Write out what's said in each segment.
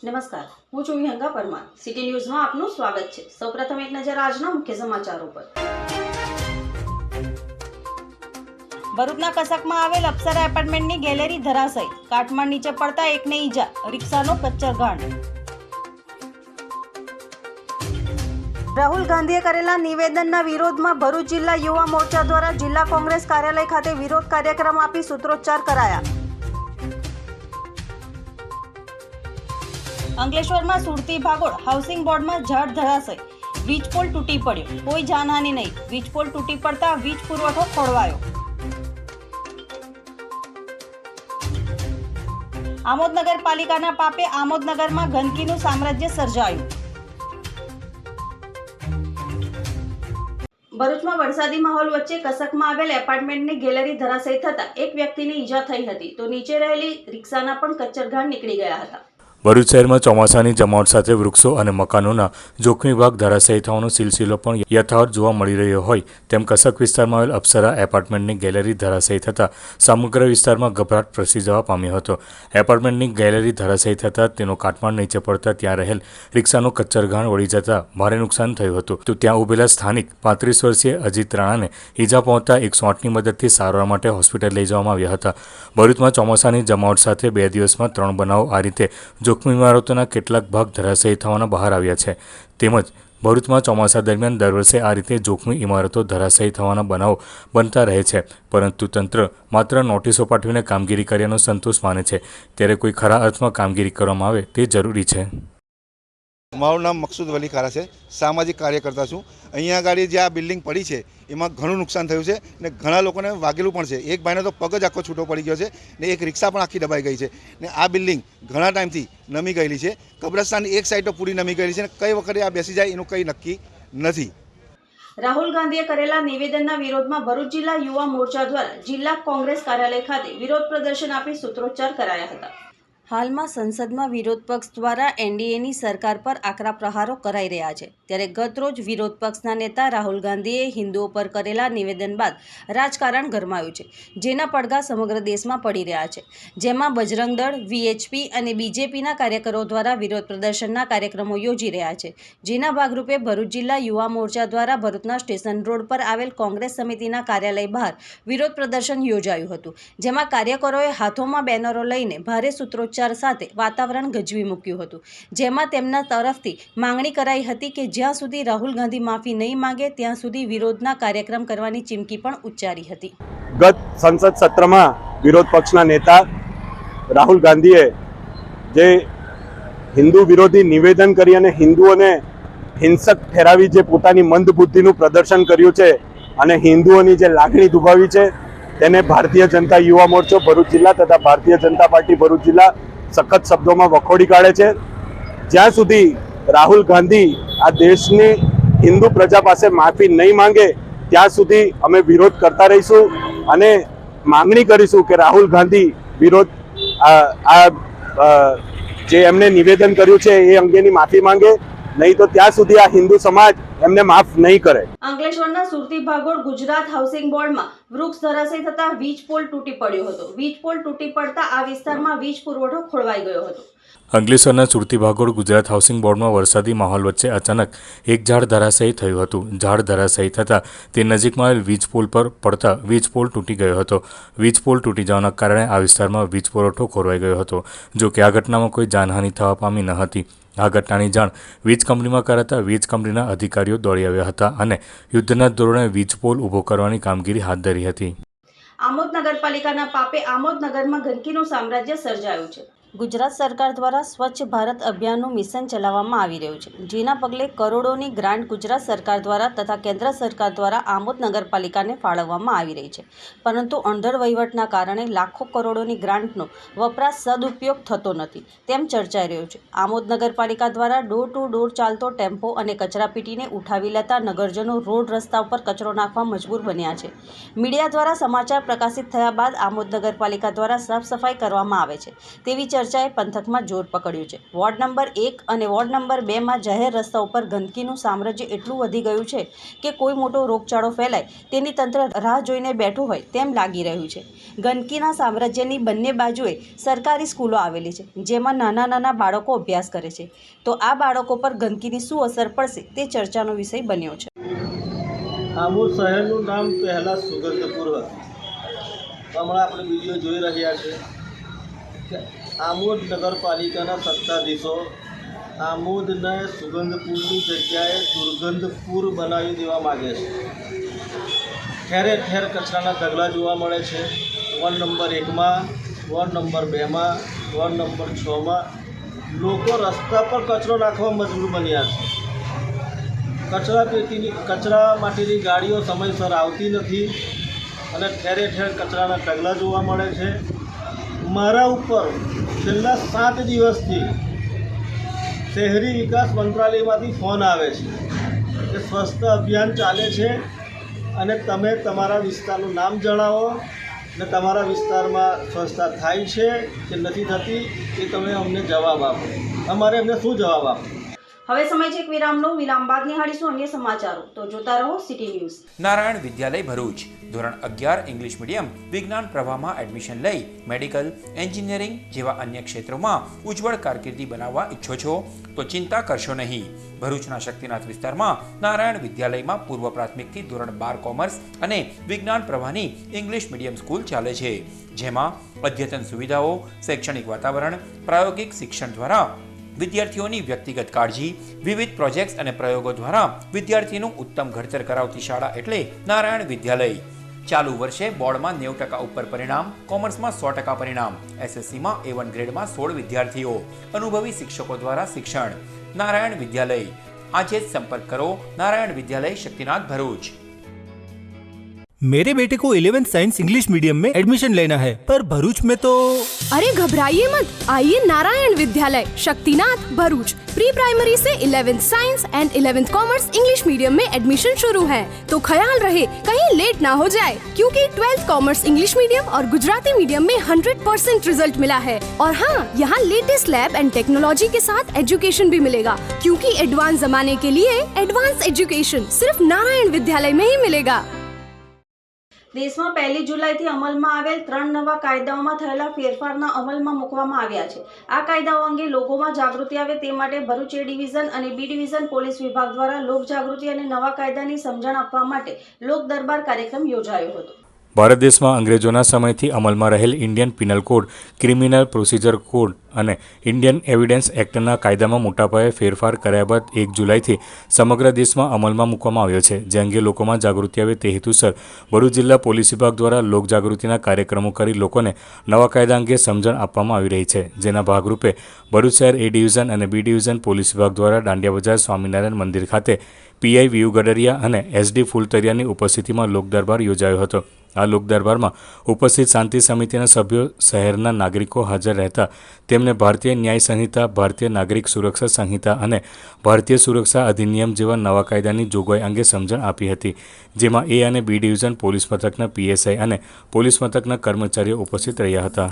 નમસ્કાર, હું છું વિહંગા પરમાર. સિટી ન્યૂઝમાં આપનું સ્વાગત છે. સૌપ્રથમ એક નજર આજના મુખ્ય સમાચારો પર. ભરૂચના કસકમાં આવેલ અપ્સરા એપાર્ટમેન્ટની ગેલેરી ધરાશયી, કાટમાળ નીચે પડતા એકને ઈજા, રિક્ષાનો કચ્ચરઘાણ. રાહુલ ગાંધીએ કરેલા નિવેદનના વિરોધમાં ભરૂચ જિલ્લા યુવા મોરચા દ્વારા જિલ્લા કોંગ્રેસ કાર્યાલય ખાતે વિરોધ કાર્યક્રમ આપી સૂત્રોચ્ચાર કરાયા. અંકલેશ્વરમાં સુરતી ભાગોળ હાઉસિંગ બોર્ડમાં ઝાડ ધરાશયી, વીજ પોલ તૂટી પડ્યો, કોઈ જાનહાનિ નહીં. વીજ પોલ તૂટી પડતા વીજ પુરવઠો ખોરવાયો. આમોદ નગરપાલિકાના પાપે આમોદનગરમાં ગંદકીનું સામ્રાજ્ય સર્જાયું. ભરૂચમાં વરસાદી માહોલ વચ્ચે કસકમાં આવેલ એપાર્ટમેન્ટની ગેલેરી ધરાશયી થતા એક વ્યક્તિને ઈજા થઈ હતી, તો નીચે રહેલી રિક્ષાના પણ કચ્ચરઘાણ નીકળી ગયા હતા. ભરૂચ શહેરમાં ચોમાસાની જમાવટ સાથે વૃક્ષો અને મકાનોના જોખમી ભાગ ધરાશયી થવાનો સિલસિલો પણ યથાવત જોવા મળી રહ્યો હોય તેમ કસક વિસ્તારમાં આવેલ અપ્સરા એપાર્ટમેન્ટની ગેલેરી ધરાશયી થતાં સમગ્ર વિસ્તારમાં ગભરાટ પ્રસરી જવા પામ્યો હતો. એપાર્ટમેન્ટની ગેલેરી ધરાશયી થતાં તેનો કાટમાળ નીચે પડતા ત્યાં રહેલ રિક્ષાનો કચ્ચરઘાણ વળી જતા ભારે નુકસાન થયું હતું. તો ત્યાં ઉભેલા સ્થાનિક 35 વર્ષીય અજીત રાણાને ઈજા પહોંચતા 108ની મદદથી સારવાર માટે હોસ્પિટલ લઈ જવામાં આવ્યા હતા. ભરૂચમાં ચોમાસાની જમાવટ સાથે 2 દિવસમાં 3 બનાવો આ રીતે જોખમી ઇમારતોના કેટલાક ભાગ ધરાશયી થવાના બહાર આવ્યા છે. તેમજ ભરૂચમાં ચોમાસા દરમિયાન દર વર્ષે આ રીતે જોખમી ઇમારતો ધરાશયી થવાના બનાવો બનતા રહે છે, પરંતુ તંત્ર માત્ર નોટિસો પાઠવીને કામગીરી કર્યાનો સંતોષ માને છે, ત્યારે કોઈ ખરા અર્થમાં કામગીરી કરવામાં આવે તે જરૂરી છે. મારું નામ મકસૂદ વલી ખારા છે, સામાજિક કાર્યકર્તા છું. અહીંયા આગળ જે આ બિલ્ડિંગ પડી છે એમાં ઘણું નુકસાન થયું છે ને ઘણા લોકોને વાગેલું પણ છે. એક ભાઈને તો પગ જ આખો છૂટો પડી ગયો છે ને એક રિક્ષા પણ આખી દબાઈ ગઈ છે ને આ બિલ્ડિંગ ઘણા ટાઈમથી નમી ગયેલી છે. કબ્રસ્તાન એક સાઈડ તો પૂરી નમી ગયેલી છે ને કઈ વખતે આ બેસી જાય એનું કંઈ નક્કી નથી. રાહુલ ગાંધીએ કરેલા નિવેદનના વિરોધમાં ભરૂચ જિલ્લા યુવા મોરચા દ્વારા જિલ્લા કોંગ્રેસ કાર્યાલય ખાતે વિરોધ પ્રદર્શન આપી સૂત્રોચ્ચાર કરાયા હતા. હાલમાં સંસદમાં વિરોધ પક્ષ દ્વારા એનડીએની સરકાર પર આકરા પ્રહારો કરાઈ રહ્યા છે, ત્યારે ગતરોજ વિરોધ પક્ષના નેતા રાહુલ ગાંધીએ હિન્દુઓ પર કરેલા નિવેદન બાદ રાજકારણ ગરમાયું છે, જેના પડઘા સમગ્ર દેશમાં પડી રહ્યા છે. જેમાં બજરંગ દળ, વીએચપી અને બીજેપીના કાર્યકરો દ્વારા વિરોધ પ્રદર્શનના કાર્યક્રમો યોજી રહ્યા છે, જેના ભાગરૂપે ભરૂચ જિલ્લા યુવા મોરચા દ્વારા ભરૂચના સ્ટેશન રોડ પર આવેલ કોંગ્રેસ સમિતિના કાર્યાલય બહાર વિરોધ પ્રદર્શન યોજાયું હતું. જેમાં કાર્યકરોએ હાથોમાં બેનરો લઈને ભારે સૂત્રોચ્ચાર સાથે વાતાવરણ ગજવી મૂક્યું હતું. જેમાં તેમના તરફથી માંગણી કરાઈ હતી કે જ્યાં સુધી રાહુલ ગાંધી માફી નહીં માંગે ત્યાં સુધી વિરોધના કાર્યક્રમ કરવાની ચીમકી પણ ઉચ્ચારી હતી. ગત સંસદ સત્રમાં વિરોધ પક્ષના નેતા રાહુલ ગાંધીએ જે હિન્દુ વિરોધી નિવેદન કરી અને હિન્દુઓને હિંસક ઠેરાવી જે પોતાની મંદબુદ્ધિનું પ્રદર્શન કર્યું છે અને હિન્દુઓની જે લાગણી દુભાવી છે તેને ભારતીય જનતા યુવા મોરચો ભરૂચ જિલ્લા તથા ભારતીય જનતા પાર્ટી ભરૂચ જિલ્લા સખત શબ્દોમાં વખોડી કાઢે છે. જ્યાં સુધી રાહુલ ગાંધી આ દેશની હિન્દુ પ્રજા પાસે માફી નહીં માંગે ત્યાં સુધી અમે વિરોધ કરતા રહીશું અને માંગણી કરીશું કે રાહુલ ગાંધી વિરોધ જે એમને નિવેદન કર્યું છે એ અંગેની માફી માંગે, નહીં તો ત્યાં સુધી આ હિન્દુ સમાજ એમને માફ નહીં કરે. અંકલેશ્વરના સુરતી ભાગોળ ગુજરાત હાઉસિંગ બોર્ડમાં વૃક્ષ ધરાશયી થતા વીજ પોલ તૂટી પડ્યો હતો. વીજ પોલ તૂટી પડતા આ વિસ્તારમાં વીજ પુરવઠો ખોરવાઈ ગયો હતો. અંકલેશ્વરના સુરતી ભાગોળ ગુજરાત હાઉસિંગ બોર્ડમાં વરસાદી માહોલ વચ્ચે અચાનક એક ઝાડ ધરાશયી થયું હતું. ઝાડ ધરાશયી થતાં તે નજીકમાં આવેલ વીજ પોલ પર પડતા વીજ પોલ તૂટી ગયો હતો. વીજ પોલ તૂટી જવાના કારણે આ વિસ્તારમાં વીજ પુરવઠો ખોરવાઈ ગયો હતો. જો કે આ ઘટનામાં કોઈ જાનહાનિ થવા પામી ન હતી. આ ઘટનાની જાણ વીજ કંપનીમાં કરાતા વીજ કંપનીના અધિકારીઓ દોડી આવ્યા હતા અને યુદ્ધના ધોરણે વીજ પોલ ઊભો કરવાની કામગીરી હાથ ધરી હતી. આમોદ નગરપાલિકાના પાપે આમોદનગરમાં ગંદકીનું સામ્રાજ્ય સર્જાયું છે. ગુજરાત સરકાર દ્વારા સ્વચ્છ ભારત અભિયાનનું મિશન ચલાવવામાં આવી રહ્યું છે, જેના પગલે કરોડોની ગ્રાન્ટ ગુજરાત સરકાર દ્વારા તથા કેન્દ્ર સરકાર દ્વારા આમોદ નગરપાલિકાને ફાળવવામાં આવી રહી છે. પરંતુ અણધર વહીવટના કારણે લાખો કરોડોની ગ્રાન્ટનો વપરાશ સદુપયોગ થતો નથી તેમ ચર્ચાઈ રહ્યું છે. આમોદ નગરપાલિકા દ્વારા ડોર ટુ ડોર ચાલતો ટેમ્પો અને કચરાપેટીને ઉઠાવી લેતા નગરજનો રોડ રસ્તા ઉપર કચરો નાખવા મજબૂર બન્યા છે. મીડિયા દ્વારા સમાચાર પ્રકાશિત થયા બાદ આમોદ નગરપાલિકા દ્વારા સાફ સફાઈ કરવામાં આવે છે તેવી ચર્ચાએ પંથકમાં જોર પકડ્યું છે. વોર્ડ નંબર 1 અને વોર્ડ નંબર 2માં જાહેર રસ્તા ઉપર ગંદકીનું સામ્રાજ્ય એટલું વધી ગયું છે કે કોઈ મોટો રોગચાળો ફેલાય તેની તંત્ર રાહ જોઈને બેઠું હોય તેમ લાગી રહ્યું છે. ગંદકીના સામ્રાજ્યની બંને બાજુએ સરકારી સ્કૂલો આવેલી છે, જેમાં નાના નાના બાળકો અભ્યાસ કરે છે. તો આ બાળકો પર ગંદકીની શું અસર પડશે તે ચર્ચાનો વિષય બન્યો છે. આમોદ શહેરનું નામ પહેલાં સુગંધપુર હતું. હમણાં આપણે વિડીયો જોઈ રહ્યા છે કે આમોદ નગરપાલિકાના સત્તાધીશો આમોદને સુગંધપુરની જગ્યાએ દુર્ગંધપુર બનાવી દેવા માગે છે. ઠેરે ઠેર કચરાના ઢગલા જોવા મળે છે. વોર્ડ નંબર 1માં, વોર્ડ નંબર 2માં, વોર્ડ નંબર 6માં લોકો રસ્તા પર કચરો નાખવા મજબૂર બન્યા છે. કચરા માટેની ગાડીઓ સમયસર આવતી નથી અને ઠેરે ઠેર કચરાના ઢગલા જોવા મળે છે. મારા ઉપર છેલ્લા 7 દિવસથી શહેરી વિકાસ મંત્રાલયમાંથી ફોન આવે છે કે સ્વચ્છતા અભિયાન ચાલે છે અને તમે તમારા વિસ્તારનું નામ જણાવો ને તમારા વિસ્તારમાં સ્વચ્છતા થાય છે કે નથી થતી એ તમે અમને જવાબ આપો. અમારે એમને શું જવાબ આપો? હવે સમય છે એક વિરામનો. વિરામ બાદ નિહાળીશું અન્ય સમાચારો. તો જોતા રહો સિટી ન્યૂઝ. નારાયણ વિદ્યાલય ભરૂચ ધોરણ 11 ઇંગ્લિશ મીડિયમ વિજ્ઞાન પ્રવાહમાં એડમિશન લઈ મેડિકલ, એન્જિનિયરિંગ જેવા અન્ય ક્ષેત્રોમાં ઉજ્જવળ કારકિર્દી બનાવવા ઈચ્છો છો તો ચિંતા કરશો નહીં. ભરૂચના શક્તિનાથ વિસ્તારમાં નારાયણ વિદ્યાલયમાં પૂર્વ પ્રાથમિકથી ધોરણ 12 કોમર્સ અને વિજ્ઞાન પ્રવાહની ઇંગ્લિશ મીડિયમ સ્કૂલ ચાલે છે, જેમાં અદ્યતન સુવિધાઓ, શૈક્ષણિક વાતાવરણ, પ્રાયોગિક શિક્ષણ દ્વારા વિદ્યાર્થીઓની વ્યક્તિગત કાળજી, વિવિધ પ્રોજેક્ટ્સ અને પ્રયોગો દ્વારા વિદ્યાર્થીનું ઉત્તમ ઘડતર કરાવતી શાળા એટલે નારાયણ વિદ્યાલય. ચાલુ વર્ષે બોર્ડમાં 90% ઉપર પરિણામ, કોમર્સમાં 100% પરિણામ, એસએસસીમાં A1 ગ્રેડમાં 16 વિદ્યાર્થીઓ, અનુભવી શિક્ષકો દ્વારા શિક્ષણ. નારાયણ વિદ્યાલય. આજે જ સંપર્ક કરો. નારાયણ વિદ્યાલય, શક્તિનાથ, भरूच. मेरे बेटे को 11th साइंस इंग्लिश मीडियम में एडमिशन लेना है, पर भरूच में तो... अरे घबराइए मत, आइए नारायण विद्यालय शक्तिनाथ भरूच. प्री प्राइमरी से 11th science and 11th commerce English medium में एडमिशन शुरू है, तो ख्याल रहे कहीं लेट ना हो जाए, क्योंकि 12th कॉमर्स इंग्लिश मीडियम और गुजराती मीडियम में 100% रिजल्ट मिला है. और हाँ, यहाँ लेटेस्ट लैब एंड टेक्नोलॉजी के साथ एजुकेशन भी मिलेगा, क्योंकि एडवांस जमाने के लिए एडवांस एजुकेशन सिर्फ नारायण विद्यालय में ही मिलेगा. દેશમાં 1 જુલાઈથી અમલમાં આવેલ 3 નવા કાયદાઓમાં થયેલા ફેરફારના અમલમાં મૂકવામાં આવ્યા છે. આ કાયદાઓ અંગે લોકોમાં જાગૃતિ આવે તે માટે ભરૂચ એ ડિવિઝન અને બી ડિવિઝન પોલીસ વિભાગ દ્વારા લોક જાગૃતિ અને નવા કાયદાની સમજણ આપવા માટે લોક દરબાર કાર્યક્રમ યોજાયો હતો. ભારત દેશમાં અંગ્રેજોના સમયથી અમલમાં રહેલ Indian penal code, criminal procedure code અને ઇન્ડિયન એવિડન્સ એક્ટના કાયદામાં મોટા પાયે ફેરફાર કર્યા બાદ 1 જુલાઈથી સમગ્ર દેશમાં અમલમાં મૂકવામાં આવ્યો છે. જે અંગે લોકોમાં જાગૃતિ આવે તે હેતુસર ભરૂચ જિલ્લા પોલીસ વિભાગ દ્વારા લોકજાગૃતિના કાર્યક્રમો કરી લોકોને નવા કાયદા અંગે સમજણ આપવામાં આવી રહી છે. જેના ભાગરૂપે ભરૂચ શહેર એ ડિવિઝન અને બી ડિવિઝન પોલીસ વિભાગ દ્વારા દાંડિયા બજાર સ્વામિનારાયણ મંદિર ખાતે પીઆઈ વીયુ ગડરિયા અને એસડી ફૂલતરિયાની ઉપસ્થિતિમાં લોકદરબાર યોજાયો હતો. આ લોકદરબારમાં ઉપસ્થિત શાંતિ સમિતિના સભ્યો, શહેરના નાગરિકો હાજર રહેતા તેમને ભારતીય ન્યાય સંહિતા, ભારતીય નાગરિક સુરક્ષા સંહિતા અને ભારતીય સુરક્ષા અધિનિયમ જેવા નવા કાયદાની જોગવાઈ અંગે સમજણ આપી હતી. જેમાં એ અને બી ડિવિઝન પોલીસ મથકના પીએસઆઈ અને પોલીસ મથકના કર્મચારીઓ ઉપસ્થિત રહ્યા હતા.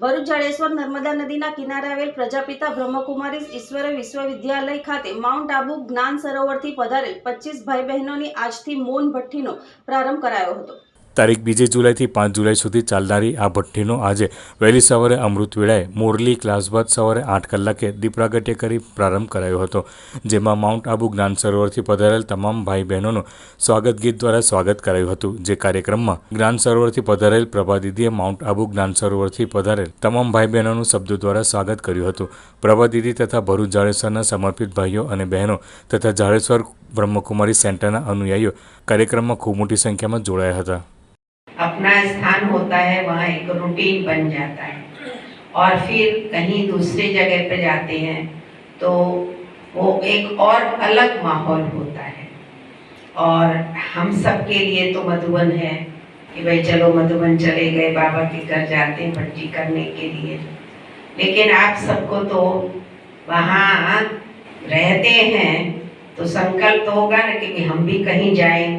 ભરૂચ જાડેશ્વર નર્મદા નદીના કિનારે આવેલ પ્રજાપિતા બ્રહ્મકુમારી ઈશ્વર વિશ્વવિદ્યાલય ખાતે માઉન્ટ આબુ જ્ઞાન સરોવરથી પધારેલ 25 ભાઈ બહેનોની આજથી મૌન ભઠ્ઠીનો પ્રારંભ કરાયો હતો. તારીખ 2 જુલાઈથી 5 જુલાઈ સુધી ચાલનારી આ ભઠ્ઠીનો આજે વહેલી સવારે અમૃત વેળાએ મોરલી ક્લાસ બાદ સવારે 8 કલાકે દીપ પ્રાગટ્ય કરી પ્રારંભ કરાયો હતો. જેમાં માઉન્ટ આબુ જ્ઞાન સરોવરથી પધારેલ તમામ ભાઈ બહેનોનું સ્વાગત ગીત દ્વારા સ્વાગત કરાયું હતું. જે કાર્યક્રમમાં જ્ઞાન સરોવરથી પધારેલ પ્રભા દીદીએ માઉન્ટ આબુ જ્ઞાન સરોવરથી પધારેલ તમામ ભાઈ બહેનોનું શબ્દો દ્વારા સ્વાગત કર્યું હતું. પ્રભા દીદી તથા ભરૂચ જાડેશ્વરના સમર્પિત ભાઈઓ અને બહેનો તથા જાડેશ્વર બ્રહ્મકુમારી સેન્ટરના અનુયાયીઓ કાર્યક્રમમાં ખૂબ મોટી સંખ્યામાં જોડાયા હતા. अपना स्थान होता है वहाँ एक रूटीन बन जाता है और फिर कहीं दूसरी जगह पे जाते हैं तो वो एक और अलग माहौल होता है. और हम सब के लिए तो मधुबन है कि भाई चलो मधुबन चले गए, बाबा के घर जाते हैं भट्टी करने के लिए, लेकिन आप सबको तो वहाँ रहते हैं तो संकल्प तो होगा ना कि हम भी कहीं जाएं.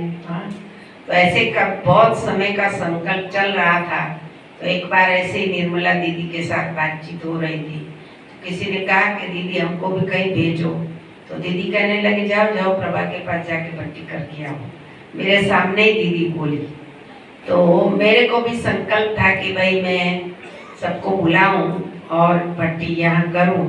तो ऐसे का बहुत समय का संकल्प चल रहा था. तो एक बार ऐसे ही निर्मला दीदी के साथ बातचीत हो रही थी, तो किसी ने कहा कि दीदी हमको भी कहीं भेजो. तो दीदी कहने लगे जाओ जाओ प्रभा के पास जाके भट्टी करके आओ. मेरे सामने ही दीदी बोली. तो मेरे को भी संकल्प था कि भाई मैं सबको बुलाऊं और भट्टी यहाँ करूं.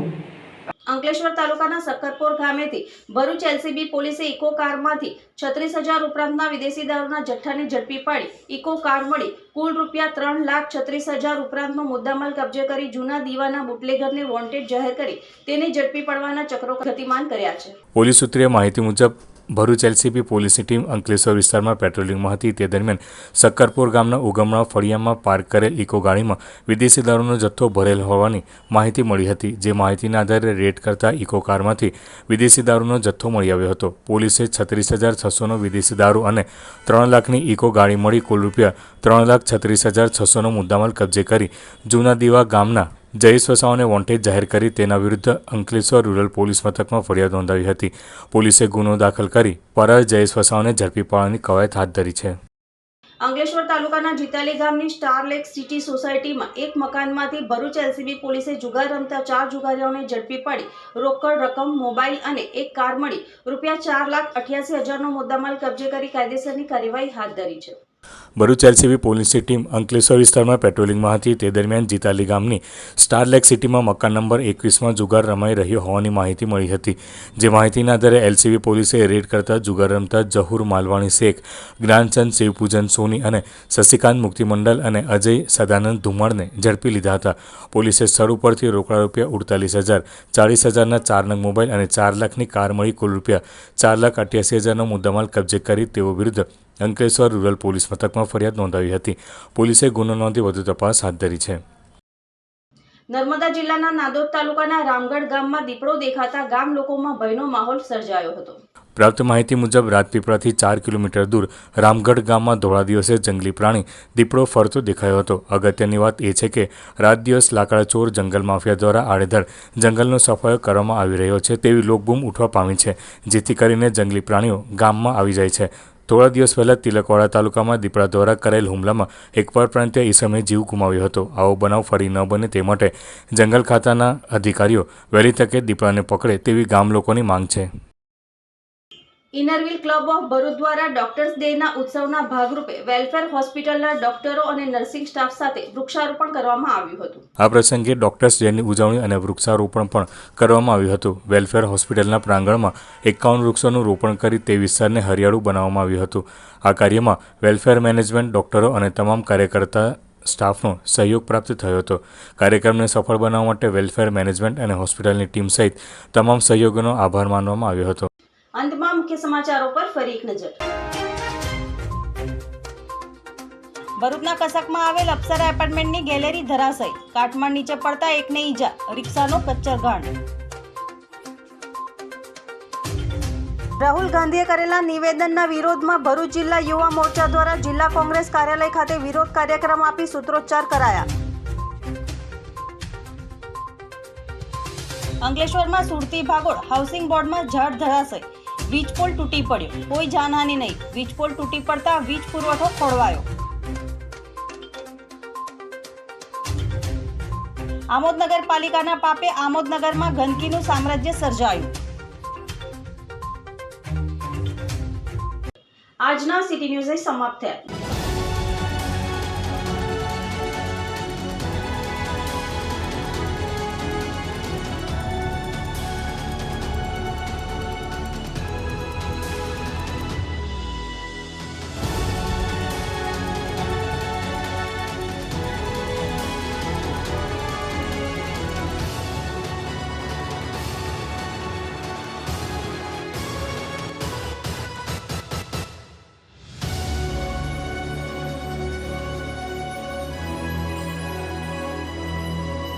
અંકલેશ્વર તાલુકાના સક્કરપોર ગામેથી ભરૂચ એલસીબી પોલીસે ઇકો કારમાંથી 36,000 ઉપરાંતના વિદેશી દારૂના જથ્થાને ઝડપી પાડી ઇકો કાર મળી કુલ રૂપિયા 3,36,000 ઉપરાંતનો મુદ્દામાલ કબજે કરી જૂના દીવાના બુટલેગરને વોન્ટેડ જાહેર કરી તેને ઝડપી પાડવાના ચક્રો ગતિમાન કર્યા છે. પોલીસ સૂત્રીય માહિતી મુજબ ભરૂચ એલસીબી પોલીસની ટીમ અંકલેશ્વર વિસ્તારમાં પેટ્રોલિંગમાં હતી. તે દરમિયાન સક્કરપોર ગામના ઉગમણા ફળિયામાં પાર્ક કરેલ ઇકો ગાડીમાં વિદેશી દારૂનો જથ્થો ભરેલ હોવાની માહિતી મળી હતી. જે માહિતીના આધારે રેડ કરતા ઇકો કારમાંથી વિદેશી દારૂનો જથ્થો મળી આવ્યો હતો. પોલીસે 36,600નો વિદેશી દારૂ અને 3 લાખની ઇકો ગાડી મળી કુલ રૂપિયા 3,36,600નો મુદ્દામાલ કબજે કરી જૂના દીવા ગામના જયેશ વસાવાને વોન્ટેજ જાહેર કરી તેના વિરુદ્ધ અંકલેશ્વર રૂરલ પોલીસ મથકમાં ફરિયાદ નોંધાવી હતી. પોલીસે ગુનો દાખલ કરી ફરાર જયેશ વસાવાને ઝડપી પાડવાની કવાયત હાથ ધરી છે. અંકલેશ્વર તાલુકાના જીતાલી ગામની સ્ટાર લેક સિટી સોસાયટીમાં એક મકાનમાંથી ભરૂચ એલસીબી પોલીસે જુગાર રમતા 4 જુગારીઓને ઝડપી પાડી રોકડ રકમ, મોબાઈલ અને એક કાર મળી રૂપિયા 4,88,000નો મુદ્દામાલ કબજે કરી કાયદેસરની કાર્યવાહી હાથ ધરી છે. ભરૂચ એલસીબી પોલીસની ટીમ અંકલેશ્વર વિસ્તારમાં પેટ્રોલિંગમાં હતી. તે દરમિયાન જીતાલી ગામની સ્ટાર લેક સિટીમાં મકાન નંબર 21માં જુગાર રમાઈ રહ્યો હોવાની માહિતી મળી હતી. જે માહિતીના આધારે એલસીબી પોલીસે રેડ કરતા જુગાર રમતા જહુર માલવાણી શેખ, જ્ઞાનચંદ શિવપૂજન સોની અને શશિકાંત મુક્તિ મંડલ અને અજય સદાનંદ ધુમાડને ઝડપી લીધા હતા. પોલીસે સ્થળ ઉપરથી રોકડા રૂપિયા 48,000, 40,000ના 4 નંગ મોબાઈલ અને 4 લાખની કાર મળી કુલ રૂપિયા 4,88,000નો મુદ્દામાલ કબજે કરી તેઓ વિરુદ્ધ અંકલેશ્વર રૂરલ પોલીસ મથકમાં ફરિયાદ નોંધાવી હતી. પોલીસે ગુનો નોંધી વધુ તપાસ હાથ ધરી છે. નર્મદા જિલ્લાના નાદોદ તાલુકાના રામગઢ ગામમાં દીપડો દેખાતા ગામ લોકોમાં ભયનો માહોલ સર્જાયો હતો. પ્રાપ્ત માહિતી મુજબ રાજપીપળાથી 4 કિલોમીટર દૂર રામગઢ ગામમાં ધોળા દિવસે જંગલી પ્રાણી દીપડો ફરતો દેખાયો હતો. અગત્યની વાત એ છે કે રાત દિવસ લાકડાચોર જંગલ માફિયા દ્વારા આડેધડ જંગલનો સફાયો કરવામાં આવી રહ્યો છે તેવી લોકબૂમ ઉઠવા પામી છે, જેથી કરીને જંગલી પ્રાણીઓ ગામમાં આવી જાય છે. થોડા દિવસ પહેલાં તિલકવાડા તાલુકામાં દીપડા દ્વારા કરેલ હુમલામાં એક પરપ્રાંતીય ઈસમે જીવ ગુમાવ્યો હતો. આવો બનાવ ફરી ન બને તે માટે જંગલ ખાતાના અધિકારીઓ વહેલી તકે દીપડાને પકડે તેવી ગામ લોકોની માંગ છે. ઇનરવ્હીલ ક્લબ ઓફ ભરૂચ દ્વારા ડોક્ટર્સ ડેના ઉત્સવના ભાગરૂપે વેલફેર હોસ્પિટલના ડોક્ટરો અને નર્સિંગ સ્ટાફ સાથે વૃક્ષારોપણ કરવામાં આવ્યું હતું. આ પ્રસંગે ડોક્ટર્સ ડેની ઉજવણી અને વૃક્ષારોપણ પણ કરવામાં આવ્યું હતું. વેલફેર હોસ્પિટલના પ્રાંગણમાં 51 વૃક્ષોનું રોપણ કરી તે વિસ્તારને હરિયાળું બનાવવામાં આવ્યું હતું. આ કાર્યમાં વેલફેર મેનેજમેન્ટ, ડોક્ટરો અને તમામ કાર્યકર્તા સ્ટાફનો સહયોગ પ્રાપ્ત થયો હતો. કાર્યક્રમને સફળ બનાવવા માટે વેલફેર મેનેજમેન્ટ અને હોસ્પિટલની ટીમ સહિત તમામ સહયોગોનો આભાર માનવામાં આવ્યો હતો. અંતમાં મુખ્ય સમાચારો પર ફરી એક નજર. ભરૂચના કસકમાં આવેલ અપ્સરા એપાર્ટમેન્ટની ગેલેરી ધરાશયી, કાટમાળ નીચે પડતા એકને ઈજા, રિક્ષાનો કચ્ચરઘાણ. રાહુલ ગાંધીએ કરેલા નિવેદનના વિરોધમાં ભરૂચ જિલ્લા યુવા મોરચા દ્વારા જિલ્લા કોંગ્રેસ કાર્યાલય ખાતે વિરોધ કાર્યક્રમ આપી સૂત્રોચ્ચાર કરાયા. અંકલેશ્વરમાં સુરતી ભાગોળ હાઉસિંગ બોર્ડમાં ઝાડ ધરાશયી, વીજપોલ તૂટી પડ્યો, કોઈ જાનહાનિ નહીં. વીજપોલ તૂટી પડતા વીજ પુરવઠો ખોરવાયો. આમોદ નગરપાલિકાના પાપે આમોદનગરમાં ગંદકીનું સામ્રાજ્ય સર્જાયું. આજના સિટી ન્યૂઝ સમાપ્ત થયા.